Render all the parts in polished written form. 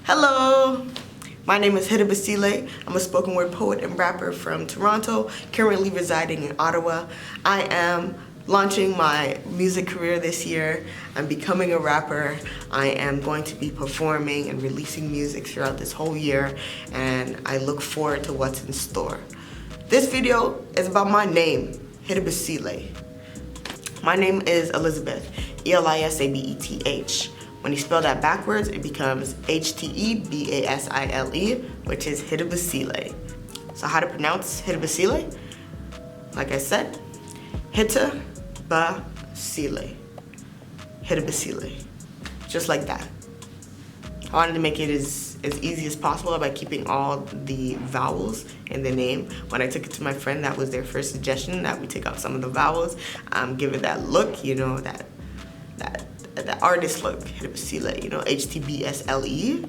Hello, my name is HTEBASIŁÉ. I'm a spoken word poet and rapper from Toronto, currently residing in Ottawa. I am launching my music career this year. I'm becoming a rapper. I am going to be performing and releasing music throughout this whole year, and I look forward to what's in store. This video is about my name, HTEBASIŁÉ. My name is Elizabeth, ELISABETH. When you spell that backwards, it becomes HTEBASILE, which is HTEBASIŁÉ. So how to pronounce HTEBASIŁÉ? Like I said, hitabaseelay. HTEBASIŁÉ. Just like that. I wanted to make it as easy as possible by keeping all the vowels in the name. When I took it to my friend, that was their first suggestion, that we take out some of the vowels, give it that look, you know, that artist look, HTEBASIԼÉ, you know, HTBSLE,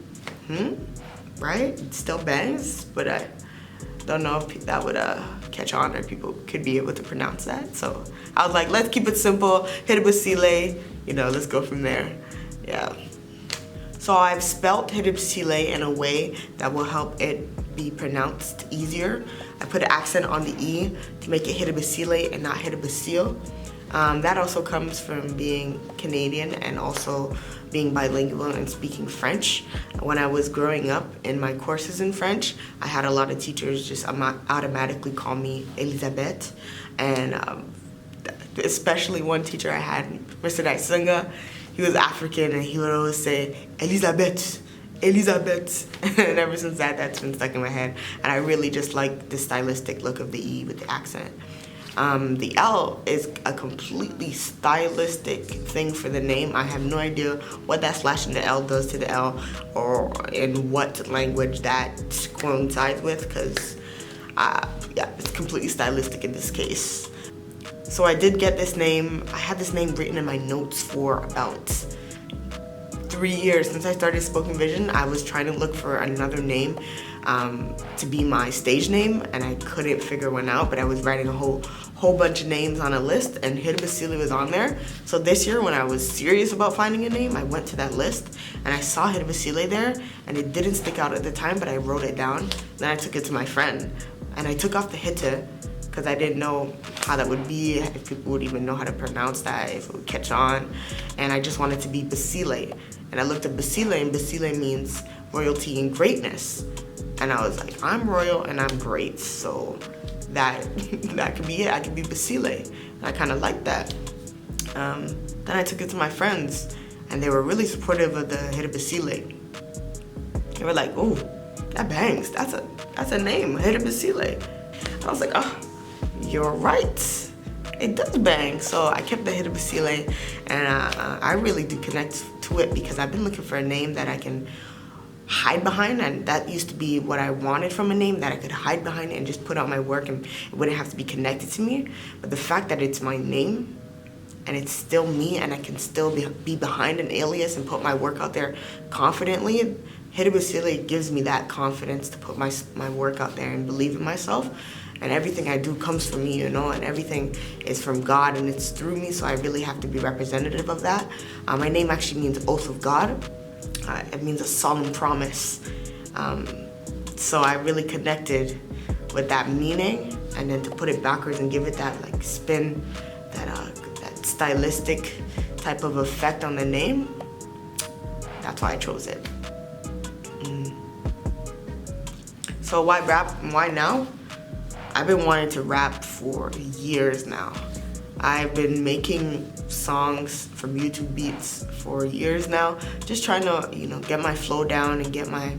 right? It still bangs, but I don't know if that would catch on or people could be able to pronounce that. So I was like, let's keep it simple, HTEBASIԼÉ, you know, let's go from there, yeah. So I've spelt HTEBASIԼÉ in a way that will help it be pronounced easier. I put an accent on the E to make it HTEBASIЛÉ and not HTEBASIL. That also comes from being Canadian and also being bilingual and speaking French. When I was growing up in my courses in French, I had a lot of teachers just automatically call me Elisabeth, and especially one teacher I had, Mr. Daisunga. He was African and he would always say, Elisabeth, Elisabeth. And ever since that, that's been stuck in my head. And I really just like the stylistic look of the E with the accent. The L is a completely stylistic thing for the name. I have no idea what that slash in the L does to the L or in what language that coincides with, because yeah, it's completely stylistic in this case. So I did get this name. I had this name written in my notes for about 3 years. Since I started Spoken Vision, I was trying to look for another name to be my stage name, and I couldn't figure one out, but I was writing a whole bunch of names on a list, and HTEBASIԼÉ was on there. So this year, when I was serious about finding a name, I went to that list and I saw HTEBASIЛÉ there, and it didn't stick out at the time, but I wrote it down. Then I took it to my friend, and I took off the hita because I didn't know how that would be, if people would even know how to pronounce that, if it would catch on, and I just wanted to be Basile. And I looked at Basile, and Basile means royalty and greatness. And I was like, I'm royal and I'm great, so that could be it. I could be Basile. And I kind of liked that. Then I took it to my friends, and they were really supportive of the HTEBASIЛÉ. They were like, "Oh, that bangs. That's a name, HTEBASILÉ." I was like, "Oh, you're right. It does bang." So I kept the HTEBASILÉ, and I really do connect to it because I've been looking for a name that I can hide behind, and that used to be what I wanted from a name, that I could hide behind and just put out my work and it wouldn't have to be connected to me. But the fact that it's my name and it's still me, and I can still be behind an alias and put my work out there confidently, HTEBASIЛÉ gives me that confidence to put my work out there and believe in myself. And everything I do comes from me, you know, and everything is from God and it's through me, so I really have to be representative of that. My name actually means oath of God. It means a solemn promise. So I really connected with that meaning, and then to put it backwards and give it that like spin, that stylistic type of effect on the name, that's why I chose it. So why rap and why now? I've been wanting to rap for years now. I've been making songs from YouTube beats for years now, just trying to, you know, get my flow down and get my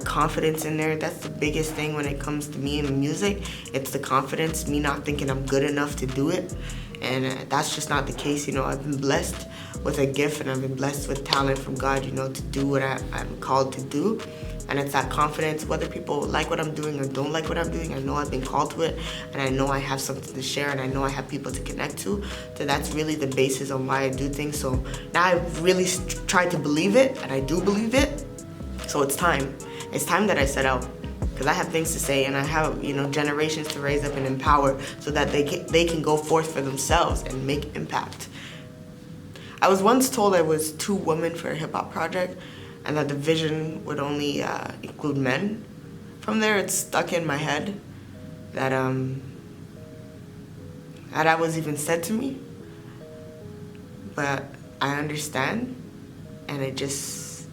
confidence in there. That's the biggest thing when it comes to me and music. It's the confidence, me not thinking I'm good enough to do it. And that's just not the case, you know. I've been blessed with a gift, and I've been blessed with talent from God, you know, to do what I'm called to do. And it's that confidence, whether people like what I'm doing or don't like what I'm doing, I know I've been called to it, and I know I have something to share, and I know I have people to connect to. So that's really the basis on why I do things. So now I've really tried to believe it, and I do believe it. So it's time. It's time that I set out, because I have things to say, and I have, you know, generations to raise up and empower so that they can go forth for themselves and make impact. I was once told I was too woman for a hip hop project, and that the vision would only include men. From there, it's stuck in my head that that was even said to me, but I understand, and it just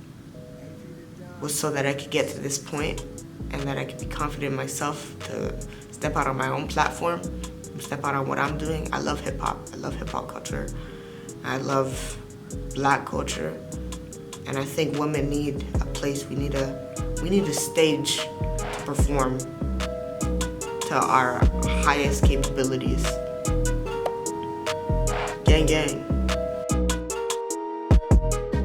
was so that I could get to this point and that I could be confident in myself to step out on my own platform, step out on what I'm doing. I love hip hop. I love hip hop culture. I love Black culture, and I think women need a place. We need a stage to perform to our highest capabilities. Gang, gang.